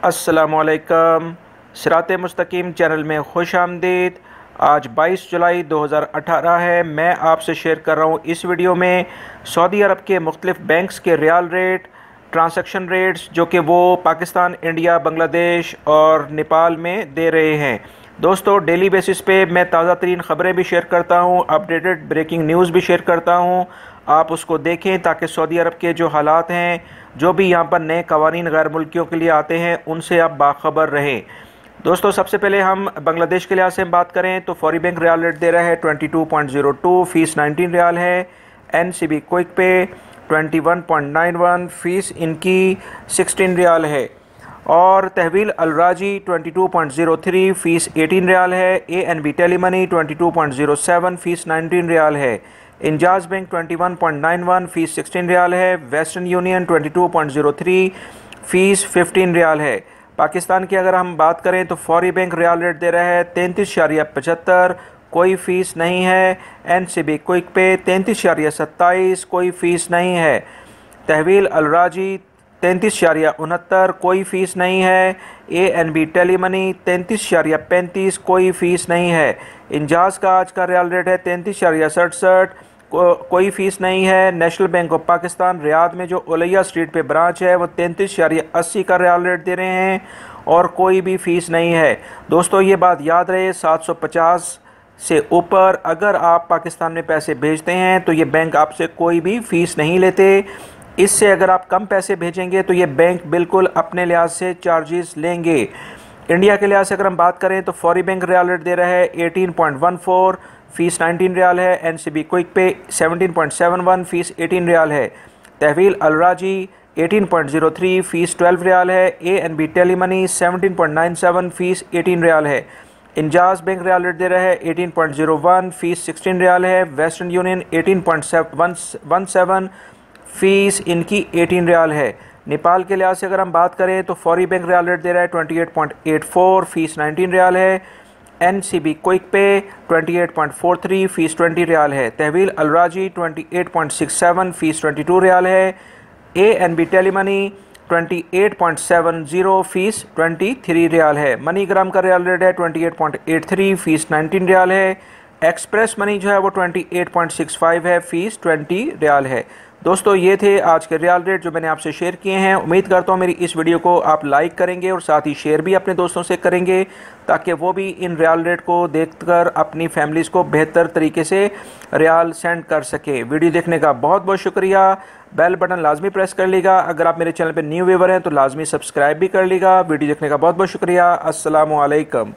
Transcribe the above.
अस्सलामुअलैकुम। सिराते मुस्तकीम चैनल में खुश आमदीद। आज 22 जुलाई 2018 है। मैं आपसे शेयर कर रहा हूँ इस वीडियो में सऊदी अरब के मुख्तलिफ बैंक्स के रियाल रेट, ट्रांसैक्शन रेट्स जो कि वो पाकिस्तान, इंडिया, बांग्लादेश और नेपाल में दे रहे हैं। दोस्तों, डेली बेसिस पे मैं ताज़ा तरीन ख़बरें भी शेयर करता हूँ, अपडेटेड ब्रेकिंग न्यूज़ भी शेयर करता हूँ। आप उसको देखें ताकि सऊदी अरब के जो हालात हैं, जो भी यहाँ पर नए कवानीन गैर मुल्कियों के लिए आते हैं, उनसे आप बाखबर रहें। दोस्तों, सबसे पहले हम बांग्लादेश के लिहाज से बात करें तो फौरी बैंक रियाल रेट दे रहा है 22.02, फ़ीस 19 रियाल है। NCB क्विक पे 21.91, फ़ीस इनकी 16 रियाल है। और तहवील अलराजी 22.03, फ़ीस 18 रियाल है। ANB टेलीमनी 22.07, फ़ीस 19 रियाल है। इंजाज बैंक 21.91, फ़ीस 16 रियाल है। वेस्टर्न यूनियन 22.03, फ़ीस 15 रियाल है। पाकिस्तान की अगर हम बात करें तो फौरी बैंक रियाल रेट दे रहा है 33.75, कोई फ़ीस नहीं है। NCB क्विक पे 33.27, कोई फ़ीस नहीं है। तहवील अलराजी 33.69, कोई फ़ीस नहीं है। ANB टेलीमनी 33.35, कोई फ़ीस नहीं है। इंजाज का आज का रियाल रेट है 33.67, कोई फ़ीस नहीं है। National bank of Pakistan Riyadh में जो उलैया स्ट्रीट पे ब्रांच है वो 33.80 का रियाल रेट दे रहे हैं और कोई भी फ़ीस नहीं है। दोस्तों, ये बात याद रहे, 750 से ऊपर अगर आप पाकिस्तान में पैसे भेजते हैं तो ये बैंक आपसे कोई भी फ़ीस नहीं लेते। इससे अगर आप कम पैसे भेजेंगे तो ये बैंक बिल्कुल अपने लिहाज से चार्जेस लेंगे। इंडिया के लिहाज से अगर हम बात करें तो फौरी बैंक रियाल रेट दे रहा है 18.14, फ़ीस 19 रियाल है। NCB क्विक पे 17.71, फ़ीस 18 रियाल है। तहवील अलराजी 18.03, फ़ीस 12 रियाल है। ANB टेलीमनी 17.97, फ़ीस 18 रियाल है। इंजाज बैंक रियाल रेट दे रहा है 18.01, फ़ीस 16 रियाल है। वेस्टर्न यूनियन 18.17, फ़ीस इनकी 18 रियाल है। नेपाल के लिहाज से अगर हम बात करें तो फौरी बैंक रियाल रेट दे रहा है 28.84, फ़ीस 19 रियाल है। NCB क्विक पे 28.43, फ़ीस 20 रियाल है। तहवील अलराजी 28.67, फ़ीस 22 रियाल है। ANB टेलीमनी 28.70, फ़ीस 23 रियाल है। मनीग्राम का रियाल रेट है 28.83, फ़ीस 19 रियाल है। एक्सप्रेस मनी जो है वो 28.65 है, फ़ीस 20 रियाल है। दोस्तों, ये थे आज के रियाल रेट जो मैंने आपसे शेयर किए हैं। उम्मीद करता हूँ मेरी इस वीडियो को आप लाइक करेंगे और साथ ही शेयर भी अपने दोस्तों से करेंगे ताकि वो भी इन रियाल रेट को देखकर अपनी फैमिलीज़ को बेहतर तरीके से रियाल सेंड कर सके। वीडियो देखने का बहुत बहुत शुक्रिया। बेल बटन लाजमी प्रेस कर लीजिएगा। अगर आप मेरे चैनल पर न्यू व्यूअर हैं तो लाजमी सब्सक्राइब भी कर लीजिएगा। वीडियो देखने का बहुत बहुत शुक्रिया। अस्सलामु अलैकुम।